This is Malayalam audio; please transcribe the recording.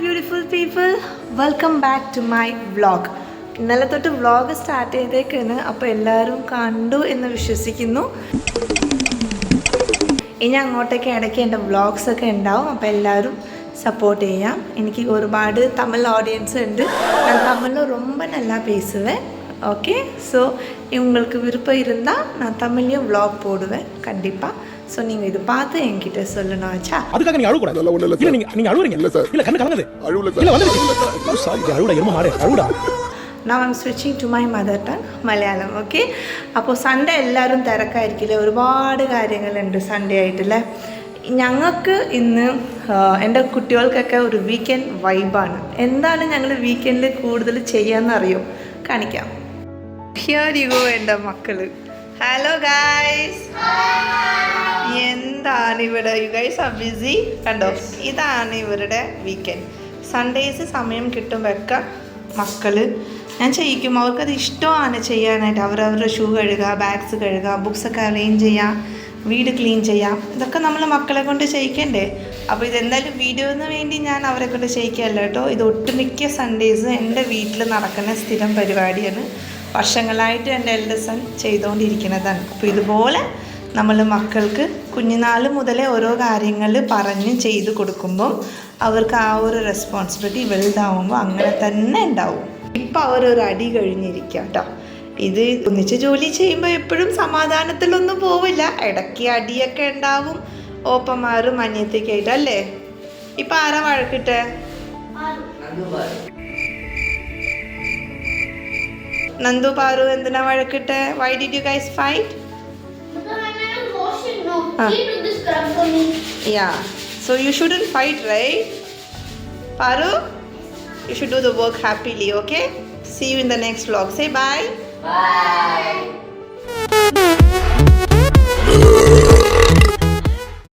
beautiful people, welcome back to my vlog. ഇന്നലെ തൊട്ട് വ്ളോഗ് സ്റ്റാർട്ട് ചെയ്തേക്കാണ്. അപ്പോൾ എല്ലാവരും കണ്ടു എന്ന് വിശ്വസിക്കുന്നു. ഇനി അങ്ങോട്ടേക്ക് ഇടയ്ക്ക് എൻ്റെ വ്ളോഗ്സൊക്കെ ഉണ്ടാവും. അപ്പോൾ എല്ലാവരും സപ്പോർട്ട് ചെയ്യാം. എനിക്ക് ഒരുപാട് തമിഴ് ഓഡിയൻസ് ഉണ്ട്. நான் தமிழில் ரொம்ப நல்லா பேசுவேன். ஓகே, ஸோ உங்களுக்கு விருப்பம் இருந்தால் நான் தமிழ்லேயும் vlog போடுவேன் கண்டிப்பாக. ஸோ நீங்கள் இது பார்த்து என்கிட்ட சொல்லணும் ஆச்சா. அதுக்காக நீங்கள் அழுகக்கூடாது. இல்லை ஒன்றும் இல்லை, நீங்கள் அழுகுறீங்க. இல்லை சார், இல்லை கண்ணு கலங்குது. அழுவல சார், இல்லை வந்து சாரி அழுடா, எருமை மாடு அழுடா. Now I'm switching to my mother tongue, Malayalam. Okay, അപ്പോൾ സൺഡേ എല്ലാവരും തിരക്കായിരിക്കില്ലേ, ഒരുപാട് കാര്യങ്ങളുണ്ട് സൺഡേ ആയിട്ടില്ലേ. ഞങ്ങൾക്ക് ഇന്ന് എൻ്റെ കുട്ടികൾക്കൊക്കെ ഒരു വീക്കെൻഡ് വൈബാണ്. എന്താണ് ഞങ്ങൾ വീക്കെൻഡിൽ കൂടുതൽ ചെയ്യാമെന്നറിയോ? കാണിക്കാം. ഹിയർ യു ഗോ എൻ്റെ മക്കൾ. ഹലോ ഗായ്സ്, എന്താണ് ഇവിടെ? You guys are BC. കണ്ടോ, ഇതാണ് ഇവരുടെ വീക്കെൻഡ്. സൺഡേസ് സമയം കിട്ടുമ്പോഴൊക്കെ മക്കൾ ഞാൻ ചെയ്യിക്കും. അവർക്കത് ഇഷ്ടമാണ് ചെയ്യാനായിട്ട്. അവരവരുടെ ഷൂ കഴുകുക, ബാഗ്സ് കഴുകുക, ബുക്സൊക്കെ അറേഞ്ച് ചെയ്യാം, വീട് ക്ലീൻ ചെയ്യാം. ഇതൊക്കെ നമ്മൾ മക്കളെ കൊണ്ട് ചെയ്യിക്കണ്ടേ. അപ്പോൾ ഇതെന്തായാലും വീഡിയോന് വേണ്ടി ഞാൻ അവരെ കൊണ്ട് ചെയ്യിക്കുകയല്ല കേട്ടോ. ഇത് ഒട്ടുമിക്ക സൺഡേസ് എൻ്റെ വീട്ടിൽ നടക്കുന്ന സ്ഥിരം പരിപാടിയാണ്. വർഷങ്ങളായിട്ട് എൻ്റെ എൽഡർ സൺ ചെയ്തുകൊണ്ടിരിക്കുന്നതാണ്. അപ്പോൾ ഇതുപോലെ നമ്മൾ മക്കൾക്ക് കുഞ്ഞുനാൾ മുതലേ ഓരോ കാര്യങ്ങൾ പറഞ്ഞ് ചെയ്ത് കൊടുക്കുമ്പം അവർക്ക് ആ ഒരു റെസ്പോൺസിബിലിറ്റി വലുതാവുമ്പോൾ അങ്ങനെ തന്നെ ഉണ്ടാവും. ഇപ്പം അവരൊരു അടി കഴിഞ്ഞിരിക്കുക കേട്ടോ. ഇത് ഒന്നിച്ച് ജോലി ചെയ്യുമ്പോൾ എപ്പോഴും സമാധാനത്തിലൊന്നും പോവില്ല. ഇടയ്ക്ക് അടിയൊക്കെ ഉണ്ടാവും, ഓപ്പന്മാരും അനിയത്തേക്ക് ആയിട്ട് അല്ലേ. ഇപ്പം ആരാ വഴക്കിട്ടെ? നന്ദു പാറു എന്തിനാ വഴക്കിട്ടെ? Why did you guys fight? Yeah, so you shouldn't fight, right? Paru, you should do the work happily, okay? See you in the next vlog. Say bye. Bye.